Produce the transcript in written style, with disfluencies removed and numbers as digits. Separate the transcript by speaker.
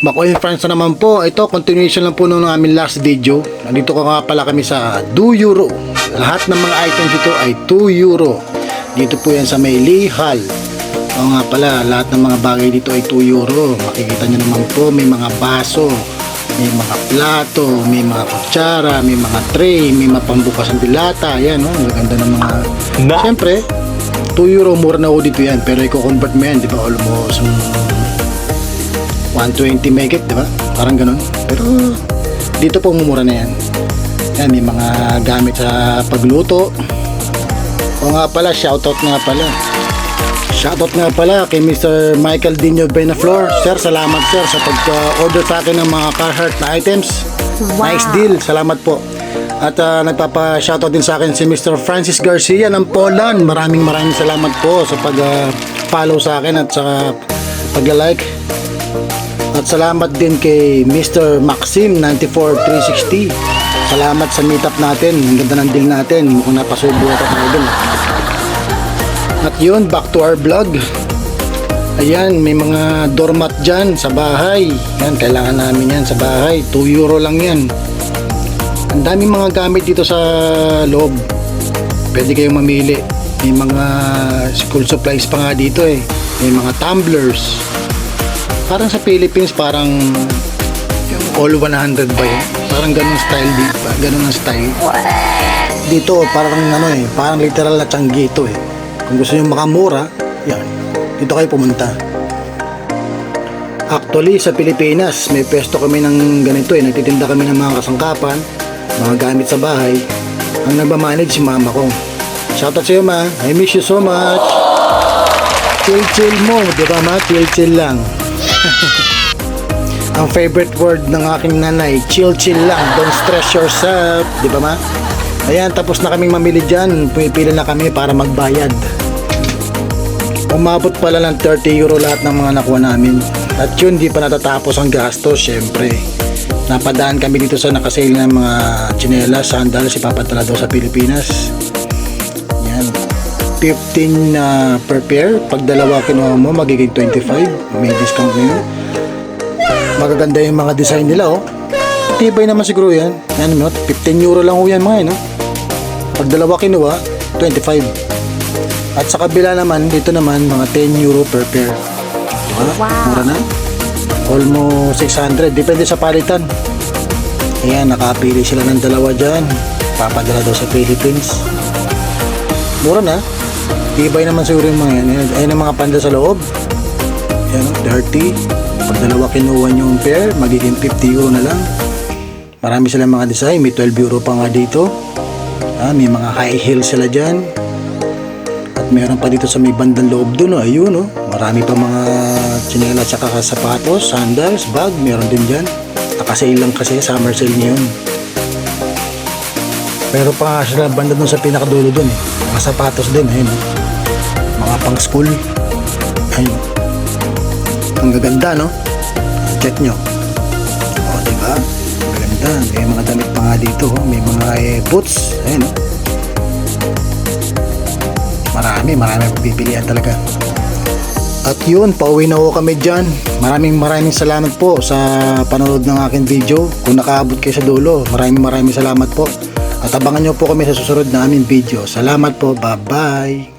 Speaker 1: Makoy friends na naman po. Ito, continuation lang po nung aming last video. Nandito ko nga pala kami sa 2 euro. Lahat ng mga items dito ay 2 euro. Dito po yan sa may Lihal. Oo nga pala, lahat ng mga bagay dito ay 2 euro. Makikita nyo naman po, may mga baso, may mga plato, may mga kutsara, may mga tray, may mga pambukas ng dilata. Yan, no? Ang ganda ng mga... Siyempre, 2 euro, mura na ho dito yan. Pero i-convert mo yan, di ba? Almost 120 megit, di ba? Parang ganun. Pero dito po mumura na yan. Yan, may mga gamit sa pagluto. O nga pala, shoutout nga pala. Shoutout nga pala kay Mr. Michael Dino Benaflor. Sir, salamat sir sa pag-order sa akin ng mga Carhartt na items.
Speaker 2: Wow.
Speaker 1: Nice deal, salamat po. At nagpapa-shoutout din sa akin si Mr. Francis Garcia ng Poland. Maraming salamat po sa pag-follow sa akin at sa pag-like. At salamat din kay Mr. Maxim 94360. Salamat sa meetup natin. Ang ganda ng deal natin. Mukhang napasubo ito tayo dun. At yun, back to our vlog. Ayan, may mga doormat dyan sa bahay. Yan, kailangan namin yan sa bahay. 2 euro lang yan. Ang daming mga gamit dito sa loob. Pwede kayong mamili. May mga school supplies pa nga dito eh. May mga tumblers. Parang sa Philippines, parang yung all 100 ba yun? Parang ganun style dito. Ganun ang style. Dito, parang ano eh. Parang literal na tsanggito eh. Kung gusto nyo makamura, yan. Dito kayo pumunta. Actually, sa Pilipinas, may pwesto kami ng ganito eh. Nagtitinda kami ng mga kasangkapan, mga gamit sa bahay. Ang nagmamanage si mama ko. Shoutout sa iyo, ma. I miss you so much. Chill mo, di ba ma? Chill lang. Ang favorite word ng aking nanay, chill lang, don't stress yourself, di ba ma? Ayan, tapos na kaming mamili dyan, pumipila na kami para magbayad. Umabot pala ng 30 euro lahat ng mga nakuha namin. At yun, di pa natatapos ang gastos, syempre. Napadaan kami dito sa nakasale ng mga tsinelas, sandals, ipapadala daw sa Pilipinas. Yan, 15 per pair. Pag dalawa kinuha mo, magiging 25. May discount ngayon. Magaganda yung mga design nila, oh. Tibay naman siguro yan. Yan, no? 15 euro lang ho yan mga yun, no? Pag dalawa kinuha, 25. At sa kabila naman, dito naman, mga 10 euro per pair. Diba?
Speaker 2: Wow.
Speaker 1: Mura na. Almost 600. Depende sa palitan. Ayan, nakapili sila ng dalawa dyan. Papadala daw sa Philippines. Mura na. Tibay naman siguro yung mga yan. Ayan ang mga panda sa loob. Ayan, 30. Pag dalawa kinuha yung pair, magiging 50 euro na lang. Marami silang mga design. May 12 euro pa nga dito. May mga high heels sila dyan. At meron pa dito sa may bandang loob dun. Ayun, marami pa mga tsinelas at sapatos, sandals, bag. Meron din dyan. Nakasale lang kasi, summer sale ngayon. Pero pa sila banda dun sa pinakadulo dun eh. Mga sapatos din, ayun. Mga pang school. Ayun. Ang gaganda, no? Check nyo. O, diba? Ang gaganda. May mga damit pa nga dito. May mga boots. Ayun, no? Marami pagpipilian talaga. At yun, pauwi na ho kami dyan. Maraming salamat po sa panonood ng aking video. Kung nakaabot kayo sa dulo, maraming salamat po. At abangan nyo po kami sa susunod na aming video. Salamat po. Bye-bye.